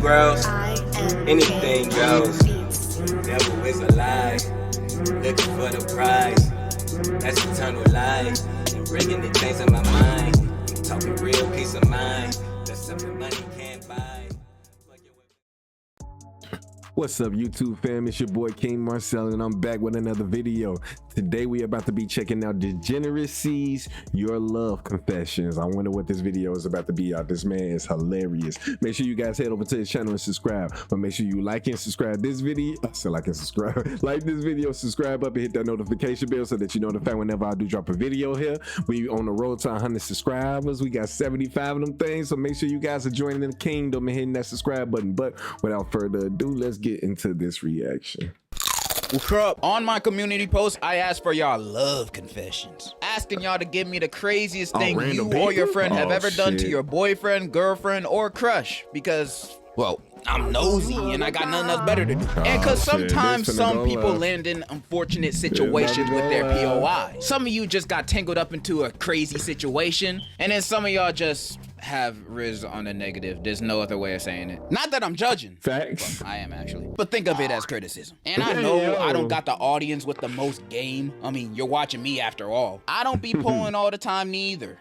grows, anything goes. Devil is a lie, looking for the prize. That's eternal life, and bringing the things in my mind. I'm talking real peace of mind, that's something money can't buy. What's up, YouTube fam? It's your boy KingMarcell, and I'm back with another video. Today we about to be checking out Degeneracy's Your Love Confessions. I wonder what this video is about to be out. This man is hilarious. Make sure you guys head over to his channel and subscribe. But make sure you like and subscribe this video. Like and subscribe. Like this video, subscribe up and hit that notification bell so that you notified whenever I do drop a video here. We on the road to 100 subscribers. We got 75 of them things. So make sure you guys are joining the kingdom and hitting that subscribe button. But without further ado, let's get into this reaction. What's up? On my community post, I asked for y'all love confessions, asking y'all to give me the craziest thing you or your friend have ever done to your boyfriend, girlfriend, or crush, because, well, I'm nosy and I got nothing else better to do. And because sometimes some people land in unfortunate situations with their POI. Some of you just got tangled up into a crazy situation, and then some of y'all just have Riz on the negative. There's no other way of saying it. Not that I'm judging. Facts. Well, I am actually. But think of it as criticism. And I know I don't got the audience with the most game. I mean, you're watching me after all. I don't be pulling all the time neither.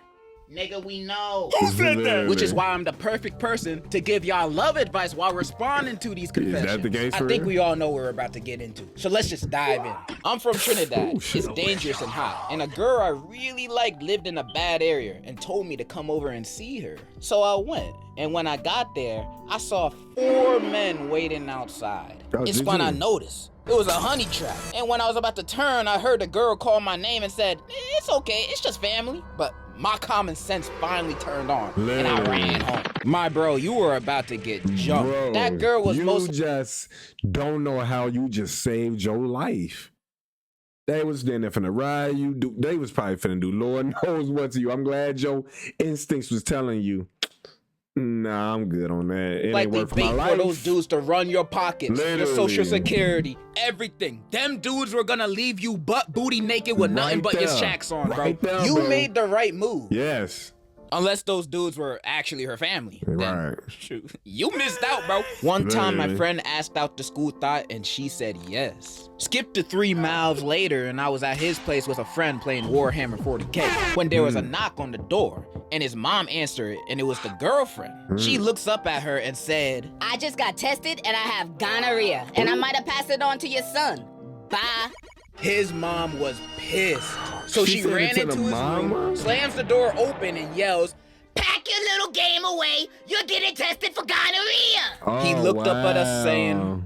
Nigga, we know. Who said that? Which is why I'm the perfect person to give y'all love advice while responding to these confessions. Is that the case for I think real? we all know what we're about to get into. So let's just dive in. I'm from Trinidad. It's dangerous and hot. And a girl I really liked lived in a bad area and told me to come over and see her. So I went. And when I got there, I saw 4 men waiting outside. It's when I noticed it was a honey trap. And when I was about to turn, I heard the girl call my name and said, "It's okay, it's just family." But my common sense finally turned on, and I ran home. My bro, you were about to get jumped. Bro, that girl was you just don't know how you just saved your life. They was there finna ride you. They was probably finna do Lord knows what to you. I'm glad your instincts was telling you, nah, I'm good on that. It like ain't they worth my bait life. for those dudes to run your pockets, your Literally. social security, everything. Them dudes were gonna leave you butt booty naked with nothing but your shacks on, bro. You made the right move. Yes. Unless those dudes were actually her family. Then, Right. shoot, you missed out, bro. One time my friend asked out the school thought and she said yes. Skip to 3 miles later and I was at his place with a friend playing Warhammer 40K when there was a knock on the door and his mom answered it and it was the girlfriend. She looks up at her and said, "I just got tested and I have gonorrhea and I might have passed it on to your son. Bye." His mom was pissed. So She she said it ran to into the his mama? room, slams the door open and yells, Pack your little game away. You're getting tested for gonorrhea. he Oh, looked up at us wow. saying,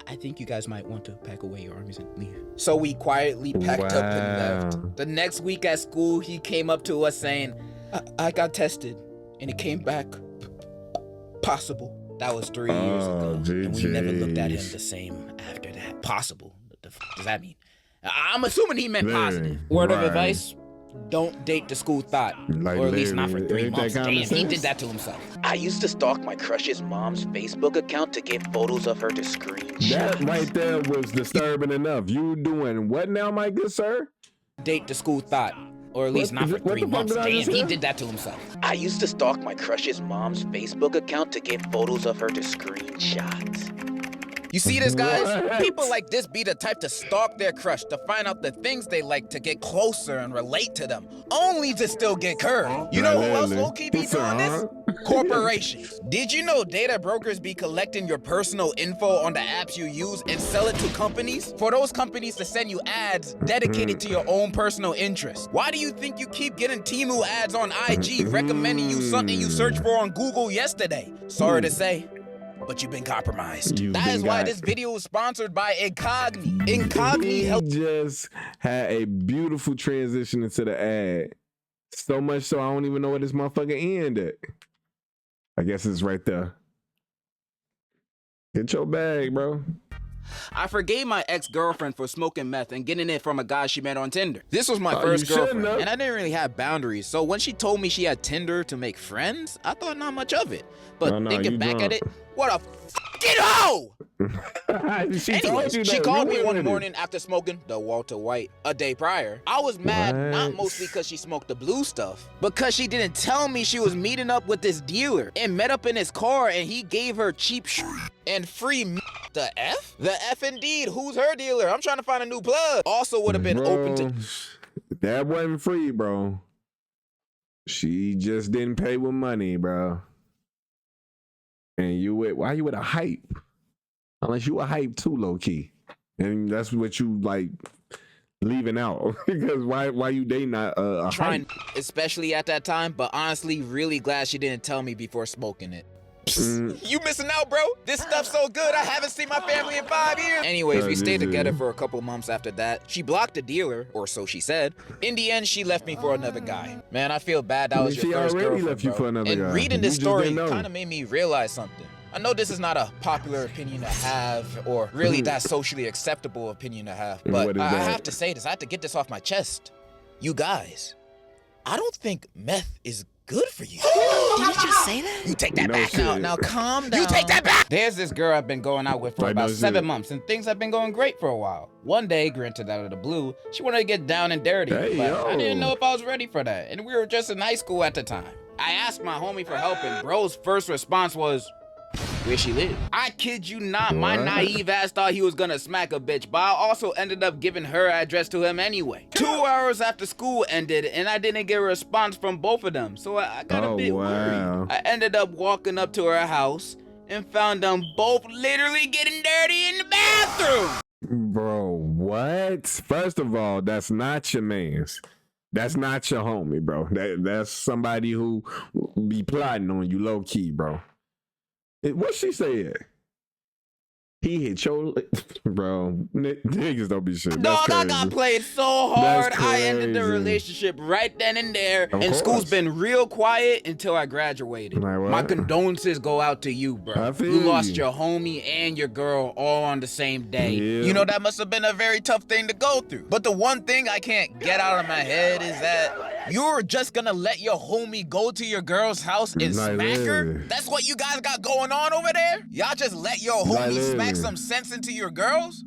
I think you guys might want to pack away your armies and leave. So we quietly packed up and left. The next week at school, he came up to us saying, I got tested and it came back possible. That was 3 years ago. And we never looked at him the same after that. Possible. What the f does that mean? I'm assuming he meant positive. Word of advice, don't date the school thought. Like, or at least not for 3 ain't that months. common Damn, he sense? did that to himself. I used to stalk my crush's mom's Facebook account to get photos of her to screenshot. That right there was disturbing enough. You doing what now, my good sir? Date the school thought. Or at least not for 3 months. Damn, he did that to himself. I used to stalk my crush's mom's Facebook account to get photos of her to screenshot. You see this, guys? What? People like this be the type to stalk their crush, to find out the things they like, to get closer and relate to them, only to still get curved. You know who else low-key be doing this? Corporations. Did you know data brokers be collecting your personal info on the apps you use and sell it to companies? For those companies to send you ads dedicated to your own personal interests. Why do you think you keep getting Temu ads on IG recommending you something you searched for on Google yesterday? Sorry to say, but you've been compromised. That is why this video is sponsored by Incogni. Incogni He helps. just had a beautiful transition into the ad. So much so I don't even know where this motherfucker end at. I guess it's right there. Get your bag, bro. I forgave my ex-girlfriend for smoking meth and getting it from a guy she met on Tinder. This was my first girlfriend, and I didn't really have boundaries, so when she told me she had Tinder to make friends, I thought not much of it. But thinking back at it, what a fucking hoe! She Anyway, told you she that. called You me one wanted it. morning after smoking the Walter White a day prior. I was mad, not What? mostly because she smoked the blue stuff, because she didn't tell me she was meeting up with this dealer and met up in his car and he gave her cheap and free the F? The F indeed. Who's her dealer? I'm trying to find a new plug. Also would have been open to... That wasn't free, bro. She just didn't pay with money, bro. And you with, why you with a hype? Unless you a hype too, low key. And that's what you like leaving out. Because why you dating a trying, hype? especially at that time, but honestly, really glad she didn't tell me before smoking it. You missing out, bro. This stuff's so good. I haven't seen my family in 5 years. Anyways, we stayed together for a couple months after that. She blocked the dealer, or so she said. In the end, she left me for another guy. Man, I feel bad that was your first She already girlfriend, left you bro. for another guy. And reading You this just story didn't know. kind of made me realize something. I know this is not a popular opinion to have, or really that socially acceptable opinion to have, And but what is I that? have to say this. I have to get this off my chest. You guys, I don't think meth is good for you. Did you just say that? You take that No back shit. now calm down. You take that back! There's this girl I've been going out with for Like, no about shit. 7 months, and things have been going great for a while. One day, granted out of the blue, she wanted to get down and dirty, Hey, but yo. I didn't know if I was ready for that, and we were just in high school at the time. I asked my homie for help, and bro's first response was, where she live? I kid you not, my What? naive ass thought he was gonna smack a bitch, but I also ended up giving her address to him anyway. 2 hours after school ended, and I didn't get a response from both of them, so I got a bit worried. I ended up walking up to her house and found them both literally getting dirty in the bathroom. Bro, what? First of all, that's not your man's. That's not your homie, bro. That's somebody who be plotting on you low key, bro. What she said? He hit your bro. Niggas don't be shit. That's Dog, I crazy. got played so hard. That's I ended the crazy. relationship right then and there. Of And school's course. been real quiet until I graduated. Like what? My condolences go out to you, bro. I feel You lost you. your homie and your girl all on the same day. Yeah. You know, that must have been a very tough thing to go through. But the one thing I can't get out of my head is that you're just gonna let your homie go to your girl's house and Like smack her? literally. That's what you guys got going on over there? Y'all just let your Like homie literally. smack some sense into your girls?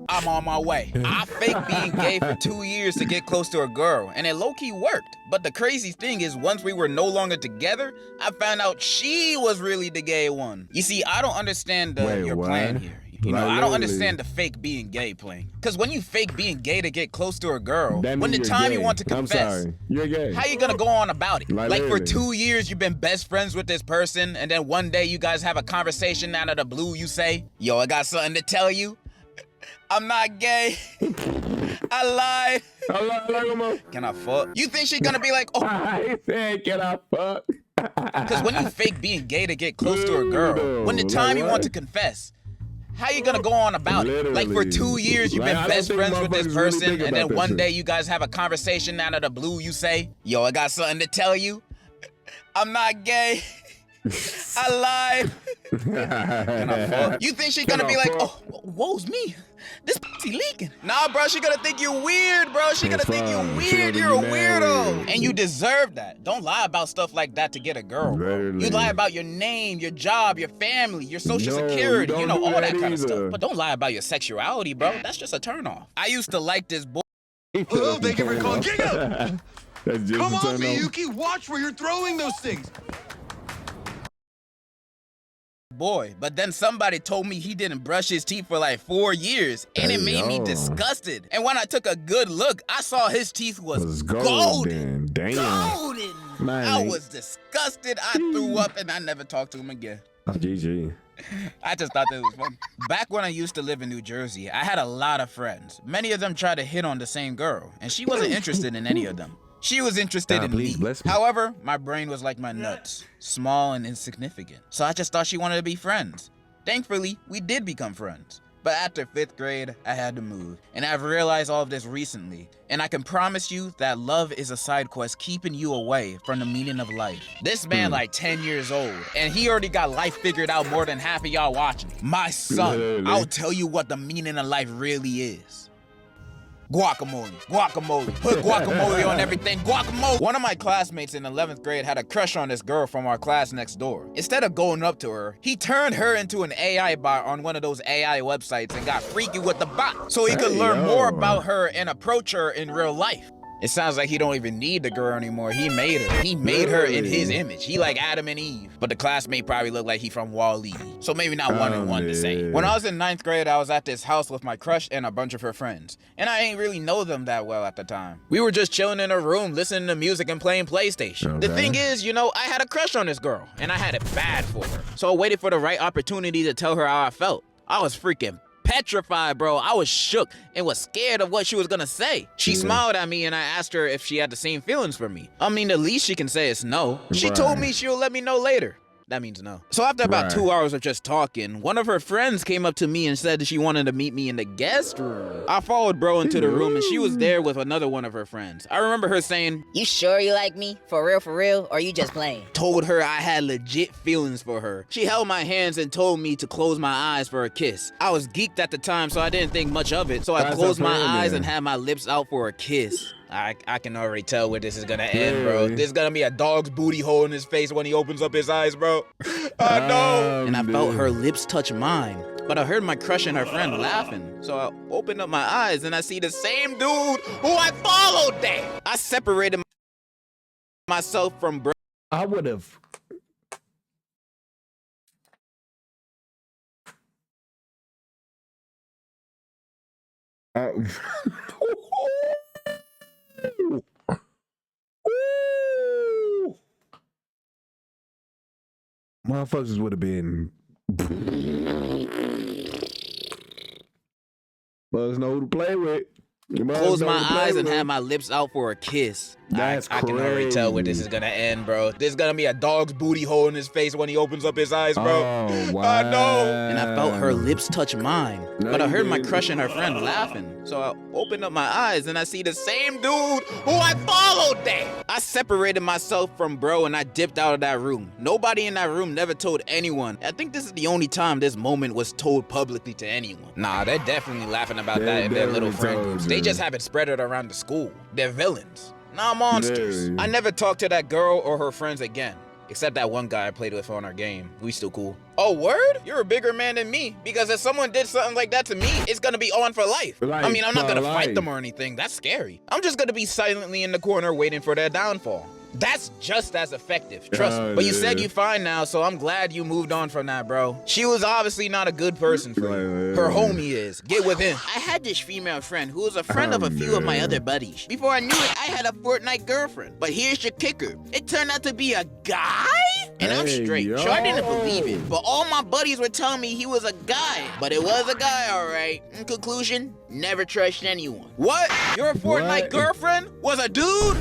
I'm on my way. I faked being gay for 2 years to get close to a girl, and it low-key worked. But the crazy thing is, once we were no longer together, I found out she was really the gay one. You see, I don't understand Wait, your what? plan here. You know, Like, I don't literally. understand the fake being gay playing. Because when you fake being gay to get close to a girl, That when the means you're time you gay. want to confess, I'm sorry. You're gay. how you gonna go on about it? Like Like for literally. 2 years you've been best friends with this person, and then one day you guys have a conversation out of the blue. You say, "Yo, I got something to tell you. I'm not gay. I lied. Can I fuck?" You think she's gonna be like, "Oh"? I said, can I fuck? Because when you fake being gay to get close to a girl, when the Like time you what? want to confess, how you gonna go on about it? Like for Literally. 2 years you've been Like, I don't best think friends with this motherfuckers really person, think and about then that one shit. day you guys have a conversation out of the blue. You say, "Yo, I got something to tell you. I'm not gay. I lied." Can I fuck? You think she's gonna Can be I like, fuck? "Oh, woe's me. This pussy leaking." Nah, bro, she gonna think you weird, bro. She gonna That's think you fine. She weird. gonna You're a be mad with weirdo. you. And you deserve that. Don't lie about stuff like that to get a girl, bro. Literally. You lie about your name, your job, your family, your social No, security, you you don't know, do all that that kind of either. stuff. But don't lie about your sexuality, bro. That's just a turnoff. I used to like this boy. Hello, thank you for calling King Up. That's just Come a on, turn off. Miyuki, watch where you're throwing those things. Boy, but then somebody told me he didn't brush his teeth for like 4 years, and it Hey, made me yo. disgusted. And when I took a good look, I saw his teeth was Was golden. golden. Damn. Golden. Man. I was disgusted. I threw up, and I never talked to him again. GG. I just thought that was fun. Back when I used to live in New Jersey, I had a lot of friends. Many of them tried to hit on the same girl, and she wasn't interested in any of them. She was interested God, in please me. bless me. However, my brain was like my nuts, small and insignificant. So I just thought she wanted to be friends. Thankfully, we did become friends. But after 5th grade, I had to move. And I've realized all of this recently. And I can promise you that love is a side quest keeping you away from the meaning of life. This man like 10 years old, and he already got life figured out more than half of y'all watching. My son, Literally. I'll tell you what the meaning of life really is. Guacamole, guacamole, put guacamole on everything, guacamole. One of my classmates in 11th grade had a crush on this girl from our class next door. Instead of going up to her, he turned her into an AI bot on one of those AI websites and got freaky with the bot so he could learn more about her and approach her in real life. It sounds like he don't even need the girl anymore. He made her. He made her in his image. He like Adam and Eve. But the classmate probably looked like he from Wall-E. So maybe not one and one the same. When I was in 9th grade, I was at this house with my crush and a bunch of her friends. And I ain't really know them that well at the time. We were just chilling in a room, listening to music and playing PlayStation. The thing is, you know, I had a crush on this girl. And I had it bad for her. So I waited for the right opportunity to tell her how I felt. I was freaking petrified, bro. I was shook and was scared of what she was gonna say. She smiled at me and I asked her if she had the same feelings for me. I mean, the least she can say is no. She told me she'll let me know later. That means no. So after about 2 hours of just talking, one of her friends came up to me and said that she wanted to meet me in the guest room. I followed bro into the room and she was there with another one of her friends. I remember her saying, "You sure you like me? For real, or you just playing?" Told her I had legit feelings for her. She held my hands and told me to close my eyes for a kiss. I was geeked at the time, so I didn't think much of it. So I closed my eyes and had my lips out for a kiss. I can already tell where this is gonna end, bro. There's gonna be a dog's booty hole in his face when he opens up his eyes, bro. I know. And I felt her lips touch mine. But I heard my crush and her friend laughing. So I opened up my eyes and I see the same dude who I followed there. I separated myself from bro. I would have. Motherfuckers would have been. Bugs know who to play with. Closed my eyes and had my lips out for a kiss. I can already tell where this is gonna end, bro. There's gonna be a dog's booty hole in his face when he opens up his eyes, bro. Oh, wow. I know. And I felt her lips touch mine. But I heard my crush and her friend laughing. So I opened up my eyes and I see the same dude who I followed there. I separated myself from bro and I dipped out of that room. Nobody in that room never told anyone. I think this is the only time this moment was told publicly to anyone. Nah, they're definitely laughing about that in their little friend groups. They just haven't spread it around the school. They're villains. Nah, monsters. I never talked to that girl or her friends again. Except that one guy I played with on our game. We still cool. Oh, word? You're a bigger man than me. Because if someone did something like that to me, it's gonna be on for life. I mean, I'm not gonna fight them or anything. That's scary. I'm just gonna be silently in the corner waiting for their downfall. That's just as effective, trust me. But you said you're fine now, so I'm glad you moved on from that, bro. She was obviously not a good person for you. Her homie is. Get with him. I had this female friend who was a friend of a few of my other buddies. Before I knew it, I had a Fortnite girlfriend. But here's your kicker. It turned out to be a guy? And I'm straight. Sure, I didn't believe it. But all my buddies were telling me he was a guy. But it was a guy, all right. In conclusion, never trust anyone. What? Your Fortnite girlfriend was a dude?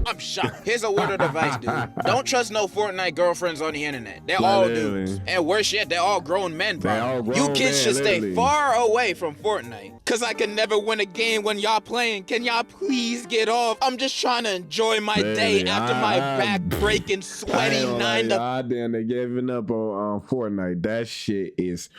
I'm shocked. Here's a word of advice, dude. Don't trust no Fortnite girlfriends on the internet. They're all dudes. And worse yet, they're all grown men, bro. You kids should stay far away from Fortnite. Cause I can never win a game when y'all playing. Can y'all please get off? I'm just trying to enjoy my day after my back-breaking, sweaty 9 to... God damn, they giving up on Fortnite. That shit is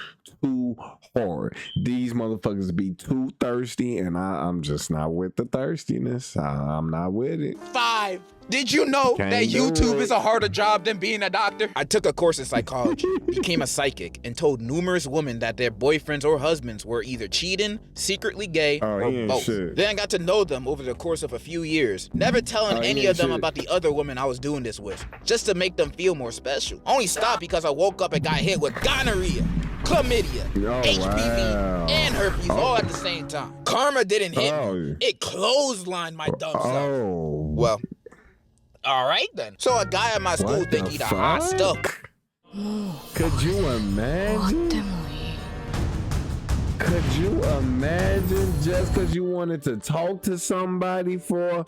too hard. These motherfuckers be too thirsty, and I'm just not with the thirstiness. I'm not with it. 5. Did you know that YouTube is a harder job than being a doctor? I took a course in psychology, became a psychic, and told numerous women that their boyfriends or husbands were either cheating, secretly gay, or both. Then I got to know them over the course of a few years, never telling any of them about the other women I was doing this with, just to make them feel more special. Only stopped because I woke up and got hit with gonorrhea, chlamydia, HPV, and herpes all at the same time. Karma didn't hit me. It clotheslined my dumb self. Well, all right then. So a guy at my school think he the hot stuff. Could you imagine? Could you imagine just because you wanted to talk to somebody for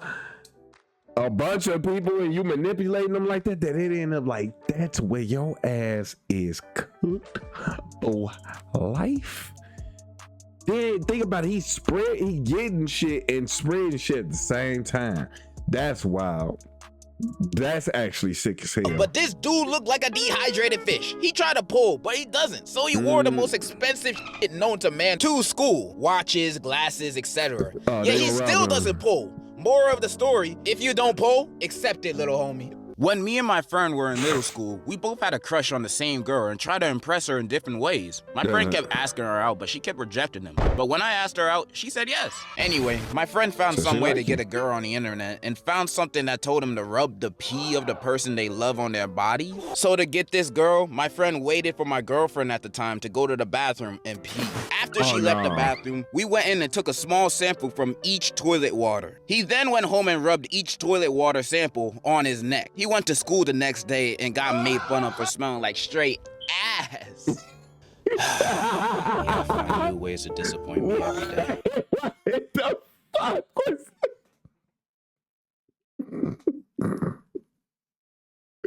a bunch of people and you manipulating them like that, that it end up like that's where your ass is cooked for life? Then think about it, he getting shit and spreading shit at the same time. That's wild. That's actually sick as hell. But this dude looked like a dehydrated fish. He tried to pull, but he doesn't. So he wore the most expensive shit known to man to school. Watches, glasses, etc. Yet he still doesn't pull. Moral of the story, if you don't pull, accept it, little homie. When me and my friend were in middle school, we both had a crush on the same girl and tried to impress her in different ways. My friend kept asking her out, but she kept rejecting him. But when I asked her out, she said yes. Anyway, my friend found some way to get a girl on the internet and found something that told him to rub the pee of the person they love on their body. So to get this girl, my friend waited for my girlfriend at the time to go to the bathroom and pee. After she left the bathroom, we went in and took a small sample from each toilet water. He then went home and rubbed each toilet water sample on his neck. He went to school the next day and got made fun of for smelling like straight ass. I find new ways to disappoint me every day. What the fuck was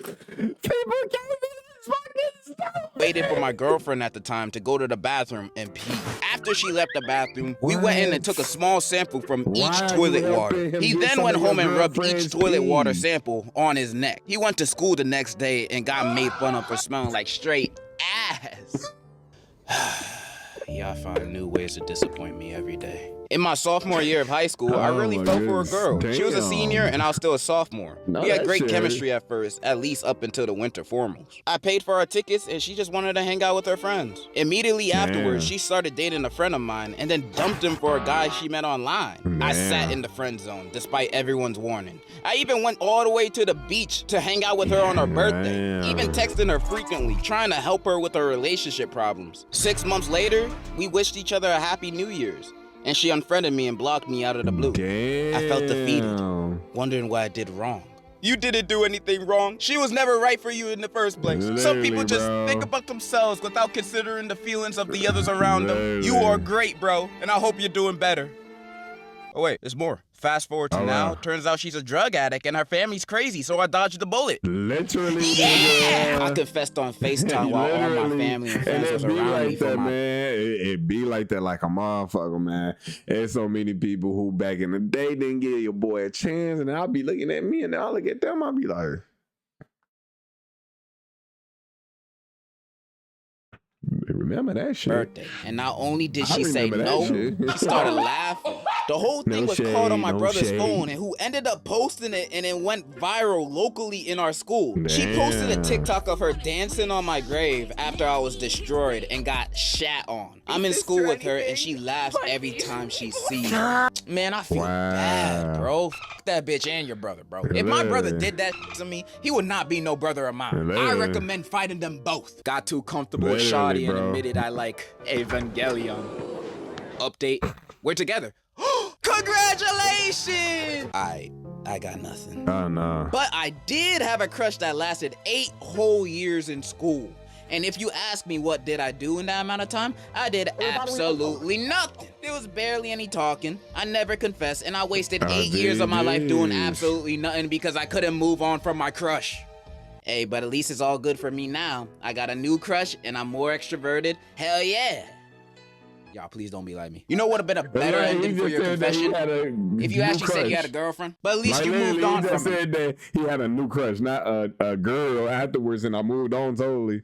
People gave me this fucking stuff. Waited for my girlfriend at the time to go to the bathroom and pee. After she left the bathroom, we went in and took a small sample from each toilet water. He then went home and rubbed each toilet water sample on his neck. He went to school the next day and got made fun of for smelling like straight ass. Y'all find new ways to disappoint me every day. In my sophomore year of high school, I really fell for a girl. She was a senior and I was still a sophomore. We had great chemistry at first, at least up until the winter formals. I paid for our tickets and she just wanted to hang out with her friends. Immediately afterwards, she started dating a friend of mine and then dumped him for a guy she met online. I sat in the friend zone despite everyone's warning. I even went all the way to the beach to hang out with her on her birthday, even texting her frequently, trying to help her with her relationship problems. 6 months later, we wished each other a happy New Year's. And she unfriended me and blocked me out of the blue. I felt defeated, wondering what I did wrong. You didn't do anything wrong. She was never right for you in the first place. Some people just think about themselves without considering the feelings of the others around them. You are great, bro, and I hope you're doing better. Oh wait, there's more. Fast forward to now, turns out she's a drug addict and her family's crazy, so I dodged the bullet. Literally, I confessed on FaceTime while all my family and friends was around like me. That, man. It be like that like a motherfucker, man. There's so many people who back in the day didn't give your boy a chance, and I'll be looking at me and I'll look at them, I'll be like, remember that shit. Birthday. And not only did she say no, she started laughing. The whole thing was caught on my brother's phone, and who ended up posting it, and it went viral locally in our school. She posted a TikTok of her dancing on my grave after I was destroyed and got shat on. I'm in school with her, and she laughs every time she sees me. Man, I feel bad, bro. F that bitch and your brother, bro. If my brother did that to me, he would not be no brother of mine. I recommend fighting them both. Got too comfortable with Shawty and admitted I like Evangelion. Update. We're together. Congratulations! I got nothing. Oh, no. But I did have a crush that lasted 8 whole years in school. And if you ask me what did I do in that amount of time, I did absolutely nothing. There was barely any talking. I never confessed, and I wasted 8 years of my life doing absolutely nothing because I couldn't move on from my crush. Hey, but at least it's all good for me now. I got a new crush, and I'm more extroverted. Hell yeah. Y'all, please don't be like me. You know what would have been a better ending for your confession? If you actually said you had a girlfriend, but at least you moved on from it. He said that he had a new crush, not a girl afterwards, and I moved on totally.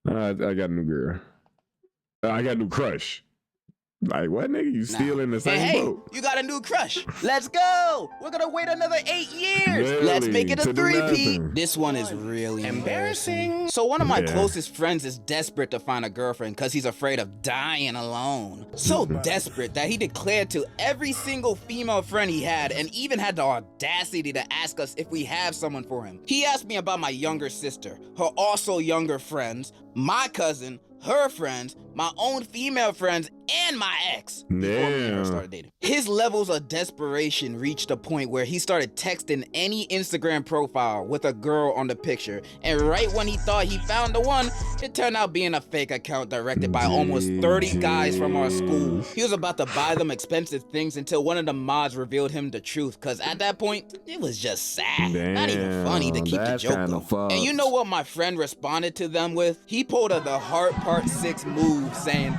I got a new girl. I got a new crush. Like, what, nigga? You still in the same boat? You got a new crush. Let's go. We're gonna wait another 8 years. Let's make it a 3-peat. This one is really embarrassing. So one of my closest friends is desperate to find a girlfriend because he's afraid of dying alone. So desperate that he declared to every single female friend he had, and even had the audacity to ask us if we have someone for him. He asked me about my younger sister, her also younger friends, my cousin, her friends, my own female friends, and my ex before me and her started dating. His levels of desperation reached a point where he started texting any Instagram profile with a girl on the picture, and right when he thought he found the one, it turned out being a fake account directed by almost 30 guys from our school. He was about to buy them expensive things until one of the mods revealed him the truth, cause at that point, it was just sad. Not even funny to keep the joke going. And you know what my friend responded to them with? He pulled the Heart Part 6 move saying,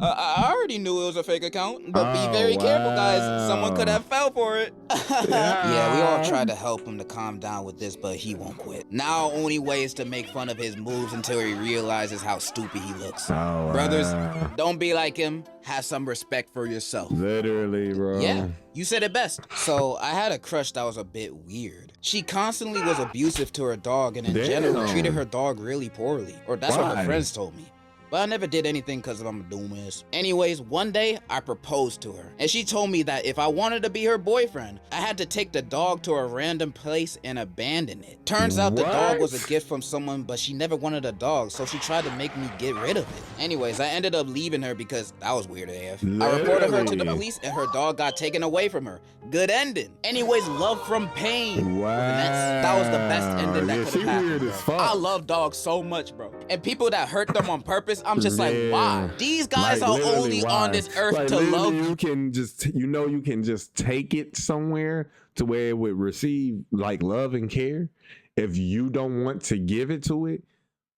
I already knew it was a fake account, but be very careful, guys. Someone could have fell for it. Yeah, we all tried to help him to calm down with this, but he won't quit. Now, only way is to make fun of his moves until he realizes how stupid he looks. Brothers, don't be like him. Have some respect for yourself. Literally, bro. Yeah, you said it best. So I had a crush that was a bit weird. She constantly was abusive to her dog and in general treated her dog really poorly. Or that's what her friends told me. But I never did anything because I'm a dumbass. Anyways, one day I proposed to her. And she told me that if I wanted to be her boyfriend, I had to take the dog to a random place and abandon it. Turns out the dog was a gift from someone, but she never wanted a dog, so she tried to make me get rid of it. Anyways, I ended up leaving her because that was weird AF. I reported her to the police and her dog got taken away from her. Good ending. Anyways, love from pain. Wow. That was the best ending that could have happened, weird as bro. fuck. I love dogs so much, bro. And people that hurt them on purpose, I'm just like, why? These guys are only on this earth to love you. You can just, you can just take it somewhere to where it would receive like love and care if you don't want to give it to it.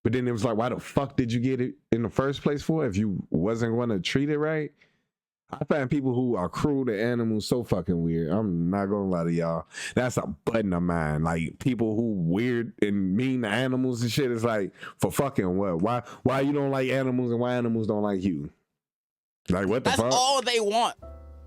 But then it was like, why the fuck did you get it in the first place for if you wasn't going to treat it right? I find people who are cruel to animals so fucking weird. I'm not gonna lie to y'all. That's a button of mine. Like people who weird and mean to animals and shit. It's like, for fucking what? Why you don't like animals and why animals don't like you? Like what the fuck? That's all they want.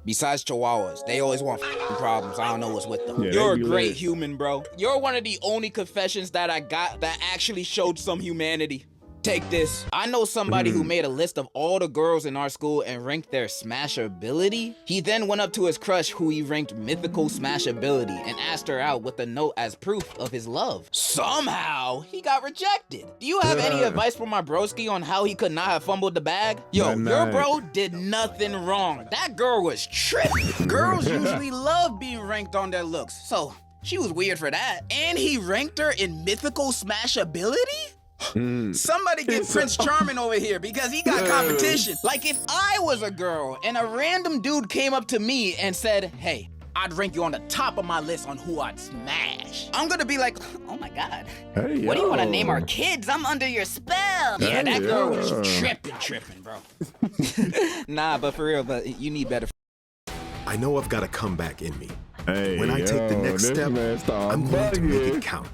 Besides chihuahuas, they always want problems. I don't know what's with them. Yeah, you're a great human, bro. You're one of the only confessions that I got that actually showed some humanity. Take this. I know somebody who made a list of all the girls in our school and ranked their smashability. He then went up to his crush who he ranked mythical smashability and asked her out with a note as proof of his love. Somehow, he got rejected. Do you have any advice for my broski on how he could not have fumbled the bag? Yo, your bro did nothing wrong. That girl was tripping. Girls usually love being ranked on their looks, so she was weird for that. And he ranked her in mythical smashability? Somebody get Prince Charming over here because he got competition. Like if I was a girl and a random dude came up to me and said, hey, I'd rank you on the top of my list on who I'd smash. I'm gonna be like, oh my God. Hey, What do you want to name our kids? I'm under your spell. Yeah, that girl was tripping, bro. Nah, but for real, but you need better. I know I've got a comeback in me. Hey, when I take the next step, I'm going to make it count.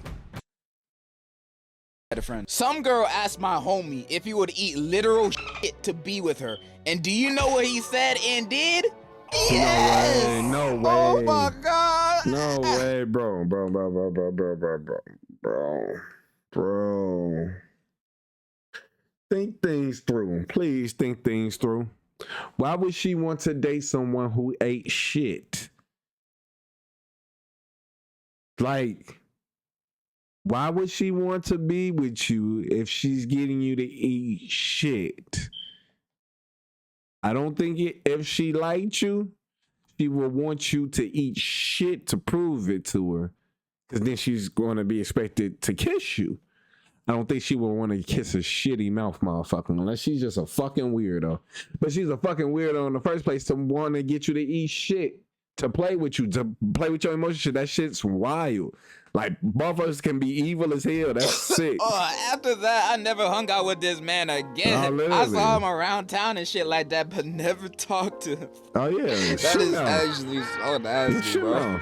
Friend. Some girl asked my homie if he would eat literal shit to be with her. And do you know what he said and did? Yes! No way. Oh my God. No way, bro. Think things through. Please think things through. Why would she want to date someone who ate shit? Like, why would she want to be with you if she's getting you to eat shit? I don't think if she liked you, she will want you to eat shit to prove it to her. Because then she's going to be expected to kiss you. I don't think she would want to kiss a shitty mouth motherfucker unless she's just a fucking weirdo. But she's a fucking weirdo in the first place to want to get you to eat shit, to play with you, to play with your emotions. That shit's wild. Like, motherfuckers can be evil as hell. That's sick. After that, I never hung out with this man again. I saw him around town and shit like that, but never talked to him. Oh, yeah. That is actually so nasty, bro.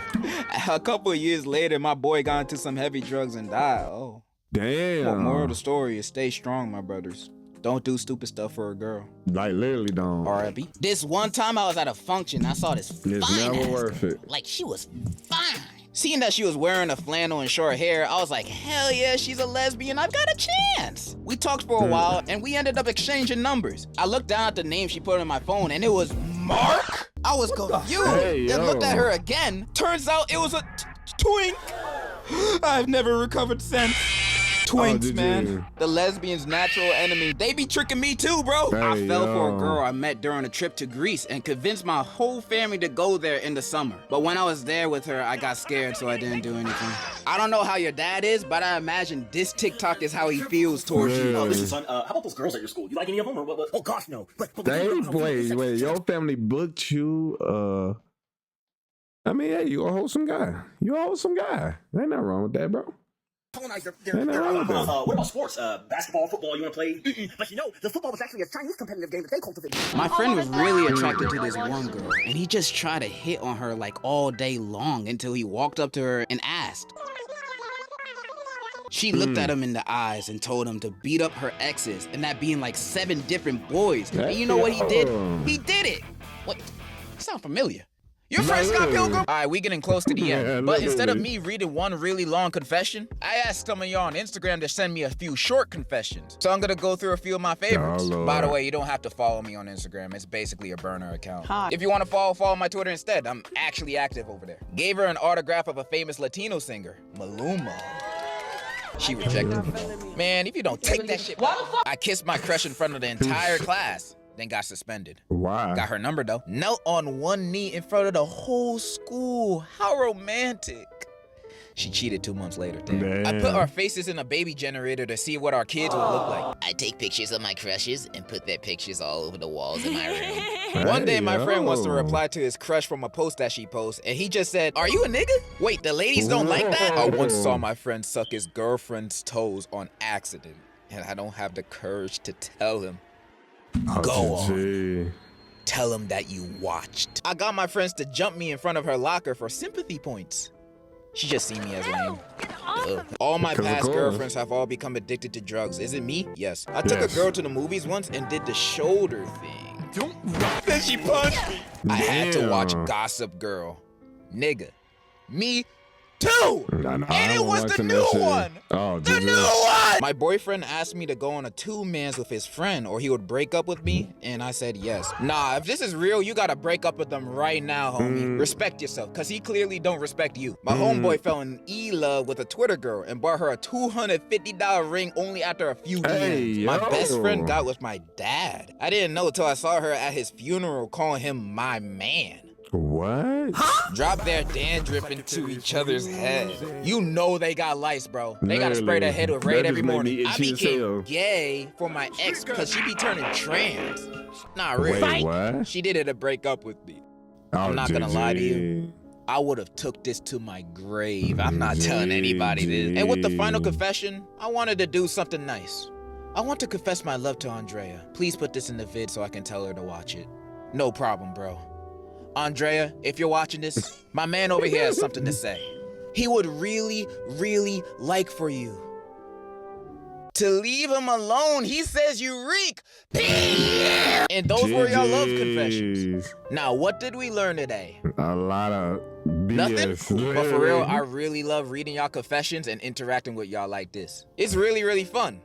A couple of years later, my boy got into some heavy drugs and died. Oh. Damn. Moral of the story is stay strong, my brothers. Don't do stupid stuff for a girl. Like, literally don't. R.I.P. This one time I was at a function, I saw this It's never worth it. Like she was fine. Seeing that she was wearing a flannel and short hair, I was like, hell yeah, she's a lesbian. I've got a chance. We talked for a while and we ended up exchanging numbers. I looked down at the name she put on my phone and it was Mark. I was confused. Then looked at her again. Turns out it was a twink. I've never recovered since. Twinks, man. The lesbian's natural enemy. They be tricking me too, bro. I fell for a girl I met during a trip to Greece and convinced my whole family to go there in the summer. But when I was there with her, I got scared, so I didn't do anything. I don't know how your dad is, but I imagine this TikTok is how he feels towards you. Oh, listen, son, how about those girls at your school? You like any of them? Or what? Oh, gosh, no. Wait, your family booked you, I mean, hey, you a wholesome guy. You a wholesome guy. Ain't nothing wrong with that, bro. Colonize their what about sports? Basketball, football, you want to play? But you know, the football was actually a Chinese competitive game that they cultivated. My friend was really attracted to this one girl, and he just tried to hit on her like all day long until he walked up to her and asked. She looked at him in the eyes and told him to beat up her exes, and that being like 7 different boys. And you know what he did? He did it! What? Sound familiar? Your friend Scott Pilgrim? Alright, we getting close to the end. But instead of me reading one really long confession, I asked some of y'all on Instagram to send me a few short confessions. So I'm gonna go through a few of my favorites. By the way, you don't have to follow me on Instagram. It's basically a burner account. If you want to follow my Twitter instead. I'm actually active over there. Gave her an autograph of a famous Latino singer, Maluma. She rejected me. Man, if you don't take that shit, I kissed my crush in front of the entire class. Then got suspended. Why? Got her number though. Knelt on one knee in front of the whole school. How romantic. She cheated 2 months later. Damn. I put our faces in a baby generator to see what our kids would look like. I take pictures of my crushes and put their pictures all over the walls in my room. One day my friend wants to reply to his crush from a post that she posts, and he just said, "Are you a nigga? Wait, the ladies don't like that?" I once saw my friend suck his girlfriend's toes on accident, and I don't have the courage to tell him. Go on. Tell him that you watched. I got my friends to jump me in front of her locker for sympathy points. She just see me as lame. All my past girlfriends have all become addicted to drugs. Is it me? Yes. I took a girl to the movies once and did the shoulder thing. Then she punched me. I had to watch Gossip Girl. Nigga. Me too! And it was the new one! The new one! My boyfriend asked me to go on a 2-mans with his friend or he would break up with me, and I said yes. Nah, if this is real, you gotta break up with them right now, homie. Respect yourself, cause he clearly don't respect you. My homeboy fell in love with a Twitter girl and bought her a $250 ring only after a few years. My best friend got with my dad. I didn't know till I saw her at his funeral calling him my man. What? Drop their dandruff into each other's head. You know they got lice, bro. They gotta spray their head with Raid every morning. I became gay for my ex because she be turning trans. Nah, really. Wait, what? She did it to break up with me. I'm not gonna lie to you. I would have took this to my grave. I'm not telling anybody this. And with the final confession, I wanted to do something nice. I want to confess my love to Andrea. Please put this in the vid so I can tell her to watch it. No problem, bro. Andrea, if you're watching this, my man over here has something to say. He would really, really like for you to leave him alone. He says you reek. And those were your love confessions. Now, what did we learn today? A lot of BS. Nothing? But for real, I really love reading y'all confessions and interacting with y'all like this. It's really, really fun.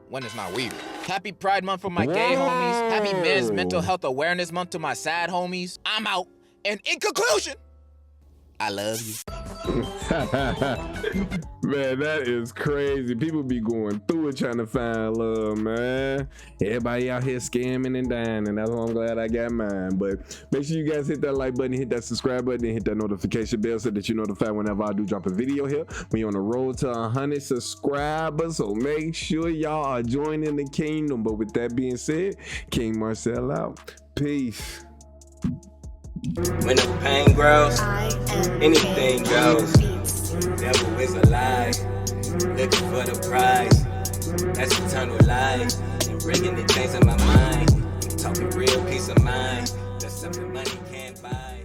When it's not weird. Happy Pride Month for my gay homies. Happy Men's Mental Health Awareness Month to my sad homies. I'm out. And in conclusion, I love you. Man, that is crazy. People be going through it trying to find love, man. Everybody out here scamming and dying, and that's why I'm glad I got mine. But make sure you guys hit that like button, hit that subscribe button, and hit that notification bell so that you're notified whenever I do drop a video here. We on the road to 100 subscribers, so make sure y'all are joining the kingdom. But with that being said, KingMarcell out. Peace. When the pain grows, anything goes. Devil is a lie, looking for the prize. That's eternal life, and bringing the things in my mind. Talking real peace of mind, that's something money can't buy.